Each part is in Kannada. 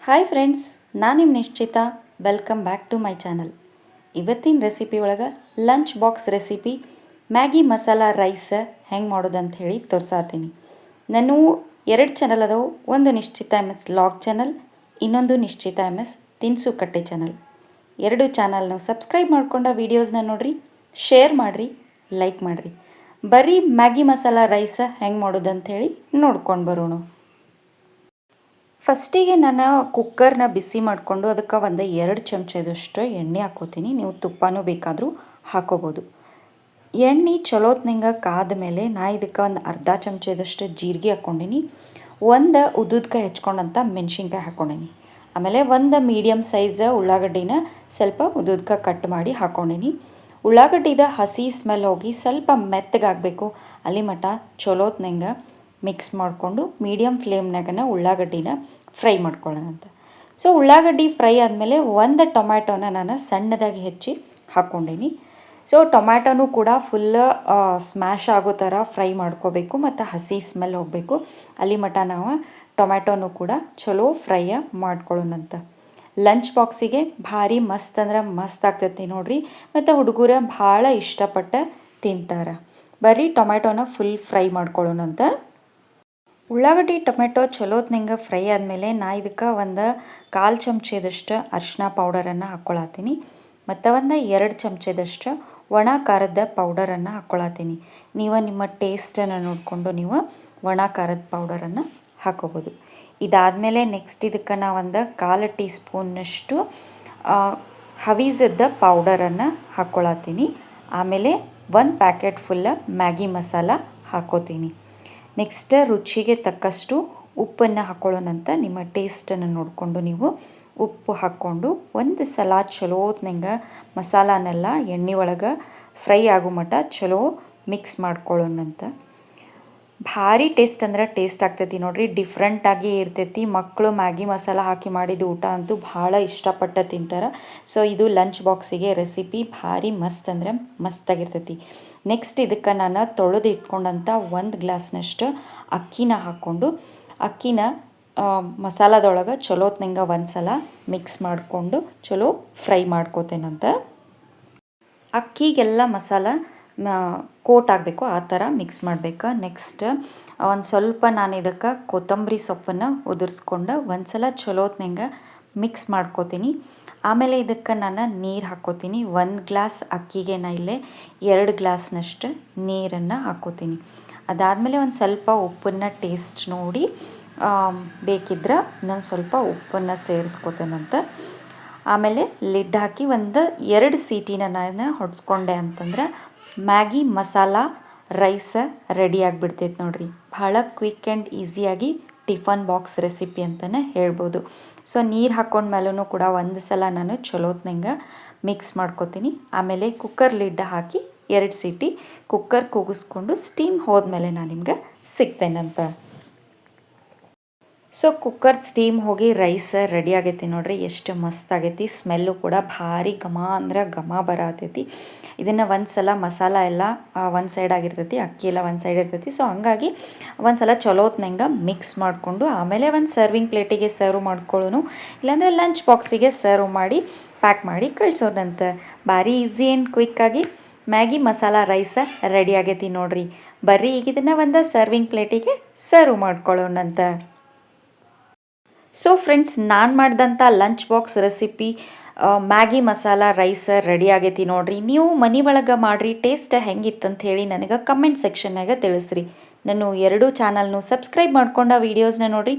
ಹಾಯ್ ಫ್ರೆಂಡ್ಸ್, ನಾನು ನಿಮ್ಮ ನಿಶ್ಚಿತ. Welcome back to my channel. ಇವತ್ತಿನ ರೆಸಿಪಿ ಒಳಗೆ lunch box recipe Maggi masala rice ಹೆಂಗೆ ಮಾಡೋದಂತ ಹೇಳಿ ತೋರ್ಸಾತೀನಿ. ನಾನು 2 ಚಾನಲ್ ಅದಾವೆ. ಒಂದು ನಿಶ್ಚಿತ MS ಲಾಗ್ ಚಾನಲ್, ಇನ್ನೊಂದು ನಿಶ್ಚಿತ MS ತಿನಿಸು ಕಟ್ಟೆ ಚಾನಲ್. 2 ಚಾನಲ್ನ ಸಬ್ಸ್ಕ್ರೈಬ್ ಮಾಡ್ಕೊಂಡ ವೀಡಿಯೋಸ್ನ ನೋಡಿರಿ, ಶೇರ್ ಮಾಡಿರಿ, ಲೈಕ್ ಮಾಡಿರಿ. ಬರೀ ಮ್ಯಾಗಿ ಮಸಾಲ ರೈಸ್ ಹೆಂಗೆ ಮಾಡೋದಂತ ಹೇಳಿ ನೋಡ್ಕೊಂಡು ಬರೋಣ. ಫಸ್ಟಿಗೆ ನಾನು ಕುಕ್ಕರ್ನ ಬಿಸಿ ಮಾಡಿಕೊಂಡು ಅದಕ್ಕೆ ಒಂದು 2 ಚಮಚದಷ್ಟು ಎಣ್ಣೆ ಹಾಕ್ಕೋತೀನಿ. ನೀವು ತುಪ್ಪನೂ ಬೇಕಾದರೂ ಹಾಕೋಬೋದು. ಎಣ್ಣೆ ಚಲೋತ್ನಂಗೆ ಕಾದ ಮೇಲೆ ನಾ ಇದಕ್ಕೆ ಒಂದು ಅರ್ಧ ಚಮಚದಷ್ಟು ಜೀರಿಗೆ ಹಾಕ್ಕೊಂಡೀನಿ. ಒಂದು ಉದ್ದುದ್ಕಾಯಿ ಹೆಚ್ಕೊಂಡಂಥ ಮೆಣಸಿನ್ಕಾಯಿ ಹಾಕ್ಕೊಂಡೀನಿ. ಆಮೇಲೆ ಒಂದು ಮೀಡಿಯಮ್ ಸೈಜ್ ಉಳ್ಳಾಗಡ್ಡಿನ ಸ್ವಲ್ಪ ಉದ್ದುದ್ಕಾಯಿ ಕಟ್ ಮಾಡಿ ಹಾಕ್ಕೊಂಡೀನಿ. ಉಳ್ಳಾಗಡ್ಡಿದ ಹಸಿ ಸ್ಮೆಲ್ ಹೋಗಿ ಸ್ವಲ್ಪ ಮೆತ್ತಗಾಗಬೇಕು, ಅಲ್ಲಿ ಮಟ್ಟ ಚಲೋತ್ನಂಗೆ ಮಿಕ್ಸ್ ಮಾಡಿಕೊಂಡು ಮೀಡಿಯಮ್ ಫ್ಲೇಮ್ನಾಗನ ಉಳ್ಳಾಗಡ್ಡಿನ ಫ್ರೈ ಮಾಡ್ಕೊಳ್ಳೋಣಂತ. ಸೊ ಉಳ್ಳಾಗಡ್ಡಿ ಫ್ರೈ ಆದಮೇಲೆ ಒಂದು ಟೊಮ್ಯಾಟೋನ ನಾನು ಸಣ್ಣದಾಗಿ ಹೆಚ್ಚಿ ಹಾಕ್ಕೊಂಡೀನಿ. ಸೊ ಟೊಮ್ಯಾಟೋನು ಕೂಡ ಫುಲ್ ಸ್ಮ್ಯಾಶ್ ಆಗೋ ಥರ ಫ್ರೈ ಮಾಡ್ಕೋಬೇಕು ಮತ್ತು ಹಸಿ ಸ್ಮೆಲ್ ಹೋಗಬೇಕು, ಅಲ್ಲಿ ಮಟ್ಟ ನಾವು ಟೊಮ್ಯಾಟೋನು ಕೂಡ ಚಲೋ ಫ್ರೈ ಮಾಡ್ಕೊಳ್ಳೋಣಂತ. ಲಂಚ್ ಬಾಕ್ಸಿಗೆ ಭಾರಿ ಮಸ್ತ್ ಅಂದ್ರೆ ಮಸ್ತ್ ಆಗ್ತೈತಿ ನೋಡಿರಿ, ಮತ್ತು ಹುಡುಗರು ಭಾಳ ಇಷ್ಟಪಟ್ಟು ತಿಂತಾರೆ. ಬರೀ ಟೊಮ್ಯಾಟೋನ ಫುಲ್ ಫ್ರೈ ಮಾಡ್ಕೊಳ್ಳೋಣಂತ. ಉಳ್ಳಾಗಡ್ಡಿ ಟೊಮೆಟೊ ಚಲೋತ್ನಂಗೆ ಫ್ರೈ ಆದಮೇಲೆ ನಾ ಇದಕ್ಕೆ ಒಂದು 1/4 ಚಮಚದಷ್ಟು ಅರಿಶಿನ ಪೌಡರನ್ನು ಹಾಕ್ಕೊಳತ್ತೀನಿ ಮತ್ತು ಒಂದು 2 ಚಮಚದಷ್ಟು ಒಣ ಖಾರದ ಪೌಡರನ್ನು ಹಾಕ್ಕೊಳತ್ತೀನಿ. ನೀವು ನಿಮ್ಮ ಟೇಸ್ಟನ್ನು ನೋಡಿಕೊಂಡು ನೀವು ಒಣ ಖಾರದ ಪೌಡರನ್ನು ಹಾಕೋಬೋದು. ಇದಾದಮೇಲೆ ನೆಕ್ಸ್ಟ್ ಇದಕ್ಕೆ ನಾ ಒಂದು 1/4 ಟೀ ಸ್ಪೂನ್ನಷ್ಟು ಹವೀಜದ ಪೌಡರನ್ನು ಹಾಕ್ಕೊಳತ್ತೀನಿ. ಆಮೇಲೆ 1 ಪ್ಯಾಕೆಟ್ ಫುಲ್ಲ ಮ್ಯಾಗಿ ಮಸಾಲ ಹಾಕೋತೀನಿ. ನೆಕ್ಸ್ಟ್ ರುಚಿಗೆ ತಕ್ಕಷ್ಟು ಉಪ್ಪನ್ನು ಹಾಕ್ಕೊಳ್ಳೋಣಂತ. ನಿಮ್ಮ ಟೇಸ್ಟನ್ನು ನೋಡಿಕೊಂಡು ನೀವು ಉಪ್ಪು ಹಾಕ್ಕೊಂಡು ಒಂದು ಸಲ ಚಲೋತ್ನಂಗೆ ಮಸಾಲಾನೆಲ್ಲ ಎಣ್ಣೆ ಒಳಗೆ ಫ್ರೈ ಆಗೋ ಮಟ್ಟ ಚಲೋ ಮಿಕ್ಸ್ ಮಾಡ್ಕೊಳ್ಳೋಣಂತ. ಭಾರಿ ಟೇಸ್ಟ್ ಅಂದ್ರೆ ಟೇಸ್ಟ್ ಆಗ್ತೈತಿ ನೋಡಿರಿ, ಡಿಫ್ರೆಂಟಾಗಿ ಇರ್ತೈತಿ. ಮಕ್ಕಳು ಮ್ಯಾಗಿ ಮಸಾಲ ಹಾಕಿ ಮಾಡಿದ ಊಟ ಅಂತೂ ಭಾಳ ಇಷ್ಟಪಟ್ಟು ತಿಂತಾರೆ. ಸೊ ಇದು ಲಂಚ್ ಬಾಕ್ಸಿಗೆ ರೆಸಿಪಿ ಭಾರಿ ಮಸ್ತ್ ಅಂದ್ರೆ ಮಸ್ತಾಗಿರ್ತೈತಿ. ನೆಕ್ಸ್ಟ್ ಇದಕ್ಕೆ ನಾನು ತೊಳೆದು ಇಟ್ಕೊಂಡಂಥ 1 ಗ್ಲಾಸ್ನಷ್ಟು ಅಕ್ಕಿನ ಹಾಕ್ಕೊಂಡು ಅಕ್ಕಿನ ಮಸಾಲದೊಳಗೆ ಚಲೋತ್ನಂಗೆ ಒಂದು ಸಲ ಮಿಕ್ಸ್ ಮಾಡಿಕೊಂಡು ಚಲೋ ಫ್ರೈ ಮಾಡ್ಕೋತೇನಂತ. ಅಕ್ಕಿಗೆಲ್ಲ ಮಸಾಲ ಕೋಟ್ ಆಗಬೇಕು, ಆ ಥರ ಮಿಕ್ಸ್ ಮಾಡಬೇಕು. ನೆಕ್ಸ್ಟ್ ಒಂದು ಸ್ವಲ್ಪ ನಾನು ಇದಕ್ಕೆ ಕೊತ್ತಂಬರಿ ಸೊಪ್ಪನ್ನು ಉದುರಿಸ್ಕೊಂಡು ಒಂದು ಸಲ ಚಲೋತ್ನಂಗೆ ಮಿಕ್ಸ್ ಮಾಡ್ಕೋತೀನಿ. ಆಮೇಲೆ ಇದಕ್ಕೆ ನಾನು ನೀರು ಹಾಕ್ಕೋತೀನಿ. 1 ಗ್ಲಾಸ್ ಅಕ್ಕಿಗೆ ನಾ ಇಲ್ಲೇ 2 ಗ್ಲಾಸ್ನಷ್ಟು ನೀರನ್ನು ಹಾಕ್ಕೋತೀನಿ. ಅದಾದಮೇಲೆ ಒಂದು ಸ್ವಲ್ಪ ಉಪ್ಪನ್ನು ಟೇಸ್ಟ್ ನೋಡಿ ಬೇಕಿದ್ರೆ ನಾನು ಸ್ವಲ್ಪ ಉಪ್ಪನ್ನು ಸೇರಿಸ್ಕೋತೇನಂತ. ಆಮೇಲೆ ಲಿಡ್ ಹಾಕಿ ಒಂದು 2 ಸೀಟಿನ ನಾನು ಹೊಡ್ಸ್ಕೊಂಡೆ ಅಂತಂದ್ರೆ ಮ್ಯಾಗಿ ಮಸಾಲ ರೈಸ್ ರೆಡಿ ಆಗಿಬಿಡ್ತೈತೆ ನೋಡಿರಿ. ಭಾಳ ಕ್ವಿಕ್ ಆ್ಯಂಡ್ ಈಸಿಯಾಗಿ ಟಿಫನ್ ಬಾಕ್ಸ್ ರೆಸಿಪಿ ಅಂತಲೇ ಹೇಳ್ಬೋದು. ಸೊ ನೀರು ಹಾಕ್ಕೊಂಡ್ಮೇಲೂ ಕೂಡ ಒಂದು ಸಲ ನಾನು ಚಲೋತ್ನಂಗೆ ಮಿಕ್ಸ್ ಮಾಡ್ಕೋತೀನಿ. ಆಮೇಲೆ ಕುಕ್ಕರ್ ಲಿಡ್ ಹಾಕಿ 2 ಸೀಟಿ ಕುಕ್ಕರ್ ಕೂಗಿಸ್ಕೊಂಡು ಸ್ಟೀಮ್ ಹೋದ್ಮೇಲೆ ನಾನು ನಿಮ್ಗೆ ಸಿಗ್ತೇನಂತ. ಸೊ ಕುಕ್ಕರ್ ಸ್ಟೀಮ್ ಹೋಗಿ ರೈಸ್ ರೆಡಿ ಆಗೈತಿ ನೋಡಿರಿ, ಎಷ್ಟು ಮಸ್ತ್ ಆಗೈತಿ. ಸ್ಮೆಲ್ಲು ಕೂಡ ಭಾರಿ ಘಮ ಅಂದ್ರೆ ಘಮ ಬರತೈತಿ. ಇದನ್ನು ಒಂದು ಸಲ ಮಸಾಲ ಎಲ್ಲ ಒಂದು ಸೈಡ್ ಆಗಿರ್ತೈತಿ, ಅಕ್ಕಿ ಎಲ್ಲ ಒಂದು ಸೈಡ್ ಇರ್ತೈತಿ. ಸೊ ಹಂಗಾಗಿ ಒಂದು ಸಲ ಚಲೋತ್ನಂಗೆ ಮಿಕ್ಸ್ ಮಾಡಿಕೊಂಡು ಆಮೇಲೆ ಒಂದು ಸರ್ವಿಂಗ್ ಪ್ಲೇಟಿಗೆ ಸರ್ವ್ ಮಾಡ್ಕೊಳ್ಳೋನು, ಇಲ್ಲಾಂದರೆ ಲಂಚ್ ಬಾಕ್ಸಿಗೆ ಸರ್ವ್ ಮಾಡಿ ಪ್ಯಾಕ್ ಮಾಡಿ ಕಳಿಸೋದಂತ. ಭಾರಿ ಈಸಿ ಆ್ಯಂಡ್ ಕ್ವಿಕ್ಕಾಗಿ ಮ್ಯಾಗಿ ಮಸಾಲ ರೈಸ್ ರೆಡಿ ಆಗೈತಿ ನೋಡಿರಿ. ಬರ್ರಿ ಈಗ ಇದನ್ನು ಒಂದು ಸರ್ವಿಂಗ್ ಪ್ಲೇಟಿಗೆ ಸರ್ವ್ ಮಾಡ್ಕೊಳ್ಳೋಣಂತ. ಸೊ ಫ್ರೆಂಡ್ಸ್, ನಾನು ಮಾಡಿದಂಥ lunch box recipe Maggi masala rice ready ಆಗೈತಿ ನೋಡಿರಿ. ನೀವು ಮನೆ ಒಳಗೆ ಮಾಡಿರಿ, ಟೇಸ್ಟ್ ಹೆಂಗಿತ್ತಂತ ಹೇಳಿ ನನಗೆ ಕಮೆಂಟ್ ಸೆಕ್ಷನ್ನಾಗ ತಿಳಿಸ್ರಿ. ನಾನು 2 ಚಾನಲ್ನು ಸಬ್ಸ್ಕ್ರೈಬ್ ಮಾಡ್ಕೊಂಡ ವೀಡಿಯೋಸ್ನ ನೋಡಿರಿ,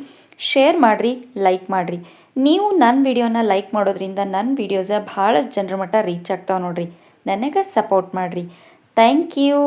ಶೇರ್ ಮಾಡಿರಿ, ಲೈಕ್ ಮಾಡಿರಿ. ನೀವು ನನ್ನ ವಿಡಿಯೋನ ಲೈಕ್ ಮಾಡೋದ್ರಿಂದ ನನ್ನ ವೀಡಿಯೋಸ ಭಾಳಷ್ಟು ಜನರ ಮಟ್ಟ ರೀಚ್ ಆಗ್ತಾವೆ ನೋಡಿರಿ. ನನಗೆ ಸಪೋರ್ಟ್ ಮಾಡಿರಿ. Thank you.